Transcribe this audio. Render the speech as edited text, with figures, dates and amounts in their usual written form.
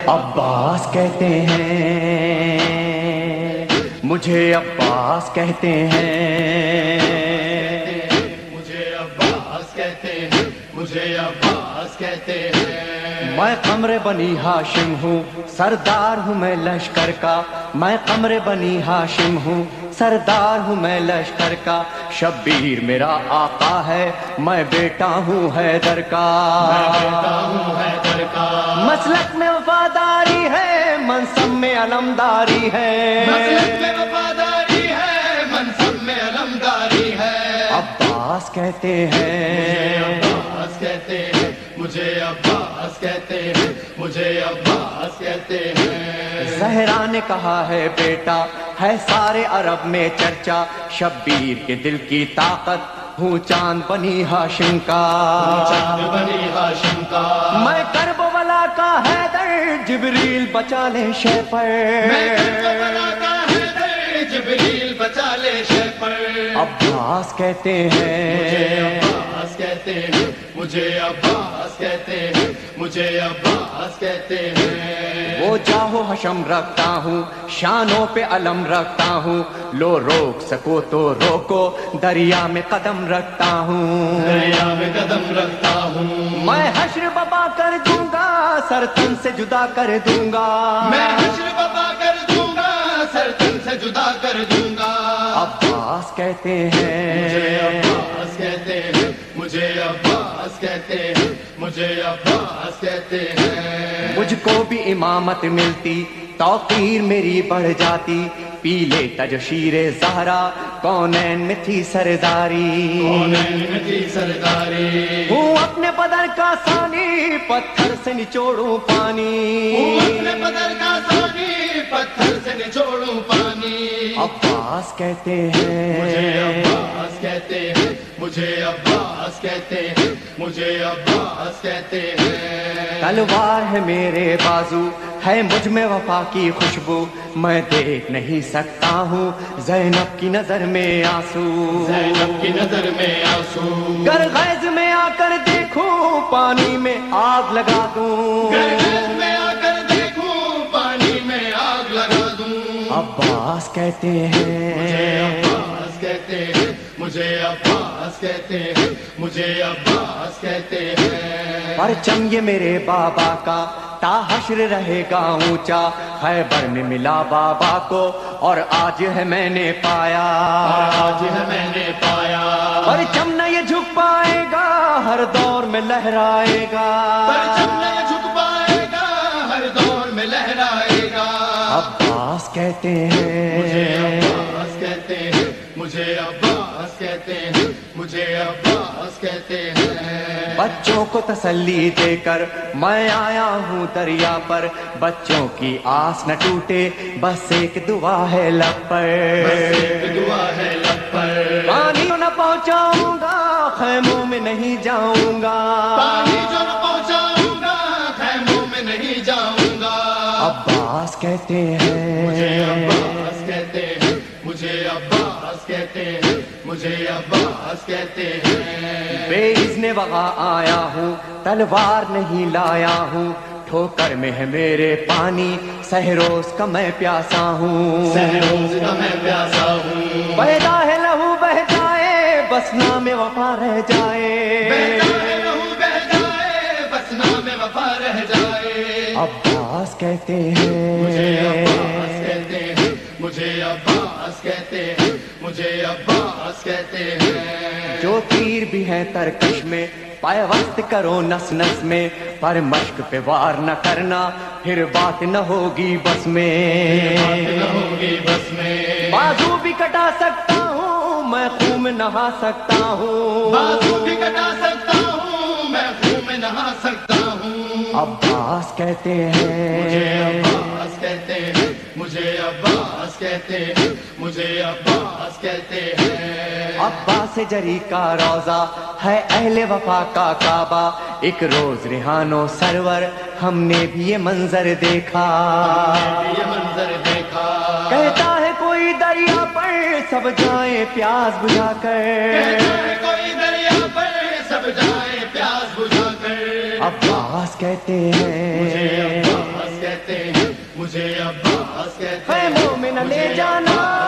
عباس کہتے ہیں، مجھے عباس کہتے ہیں، مجھے عباس کہتے ہیں، مجھے عباس کہتے ہیں۔ میں قمر بنی ہاشم ہوں، سردار ہوں میں لشکر کا، میں قمر بنی ہاشم ہوں، سردار ہوں میں لشکر کا، شبیر میرا آقا ہے، میں بیٹا ہوں حیدر کا، میں بیٹا ہوں حیدر کا، مسلک میں وفاداری ہے، منصب میں علمداری ہے، مسلک میں وفاداری ہے، منصب میں علمداری ہے۔ عباس کہتے ہیں، عباس کہتے ہیں، مجھے عباس کہتے ہیں، مجھے عباس کہتے ہیں۔ زہرا نے کہا ہے بیٹا ہے سارے عرب میں چرچا، شبیر کے دل کی طاقت ہوں چاند بنی ہاشم کا، چاند بنی ہاشم کا، میں کرب ولا کا حیدر، جبریل بچا لے شے پر، میں کربلا کا حیدر، جبریل بچا لے شے پر۔ عباس کہتے مجھے ہیں، عباس کہتے ہیں، مجھے عباس کہتے ہیں، مجھے عباس کہتے ہیں۔ وہ جاہو حشم رکھتا ہوں، شانوں پہ علم رکھتا ہوں، لو روک سکو تو روکو، دریا میں قدم رکھتا ہوں، دریا میں قدم رکھتا ہوں، میں حشر ببا کر دوں گا، سر تن سے جدا کر دوں گا، میں حشر بابا کر دوں گا، سر تن سے جدا کر دوں گا۔ عباس کہتے مجھے ہیں، عباس کہتے ہیں، مجھے عباس کہتے ہیں، مجھے عباس کہتے ہیں۔ مجھ کو بھی امامت ملتی، توقیر میری بڑھ جاتی، پیلے تج شیر زہرا، کونین میں تھی سرداری، کونین میں تھی سرداری، ہوں اپنے بدر کا ثانی، پتھر سے نچوڑوں پانی، اپنے بدر کا ثانی، پتھر سے نچوڑوں پانی۔ عباس کہتے مجھے ہیں، عباس کہتے ہیں، مجھے عباس کہتے ہیں، مجھے عباس کہتے ہیں۔ تلوار ہے میرے بازو، ہے مجھ میں وفا کی خوشبو، میں دیکھ نہیں سکتا ہوں زینب کی نظر میں آنسو، زینب کی نظر میں آنسو، گر غیظ میں آ کر دیکھوں، پانی میں آگ لگا دوں، گرگز میں آ کر دیکھوں، پانی میں آگ لگا دوں۔ عباس کہتے مجھے ہیں، عباس کہتے ہیں، مجھے عباس کہتے ہیں، مجھے عباس کہتے ہیں۔ پرچم یہ میرے بابا کا تا حشر رہے گا اونچا، خیبر میں ملا بابا کو اور آج ہے میں نے پایا، آج ہے میں نے پایا، پرچم نہ یہ جھک پائے گا، ہر دور میں لہرائے گا، پرچم نہیں جھک پائے گا، ہر دور میں لہرائے گا۔ عباس کہتے مجھے ہیں، عباس کہتے ہیں، مجھے عباس کہتے ہیں، مجھے عباس کہتے ہیں۔ بچوں کو تسلی دے کر میں آیا ہوں دریا پر، بچوں کی آس نہ ٹوٹے، بس ایک دعا ہے لب بس پر، ایک دعا ہے لب پر، پانی نہ پہنچاؤں گا، خیموں میں نہیں جاؤں گا، پانی جو نہ پہنچاؤں گا، خیموں میں نہیں جاؤں گا۔ عباس کہتے مجھے ہیں، عباس کہتے ہیں، مجھے عباس کہتے ہیں، مجھے عباس کہتے ہیں۔ بے اذن وغا آیا ہوں، تلوار نہیں لایا ہوں، ٹھوکر میں ہے میرے پانی، سہروز کا میں پیاسا ہوں، سہروز کا میں پیاسا ہوں، پیدا ہے لہو بہ جائے، بس نام وفا رہ جائے، بہتا ہے لہو بہ جائے، بس نام وفا رہ جائے۔ عباس کہتے مجھے عباس ہیں، کہتے ہیں، مجھے عباس کہتے ہیں، مجھے عباس کہتے ہیں۔ جو تیر بھی ہیں ترکش میں، پیوست کرو نس نس میں، پر مشق پہ وار نہ کرنا، پھر بات نہ ہوگی بس میں، بات نہ ہوگی بس میں، بازو بھی کٹا سکتا ہوں میں، خون میں نہا سکتا ہوں، بازو بھی کٹا سکتا ہوں میں، خون میں نہا سکتا ہوں۔ عباس کہتے مجھے ہیں، عباس کہتے ہیں، مجھے عباس کہتے ہیں، مجھے عباس کہتے ہیں۔ عباس جری کا روزہ ہے اہل وفا کا کعبہ، ایک روز ریحانو سرور ہم نے بھی یہ منظر دیکھا، یہ منظر دیکھا، کہتا ہے کوئی دریا پر سب جائیں پیاس بجھا کر، کہتا ہے کوئی دریا پر سب جائے پیاس بجھا کر۔ عباس کہتے مجھے ہیں، عباس کہتے مجھے عباس کہتے اے ہیں مومن لے جانا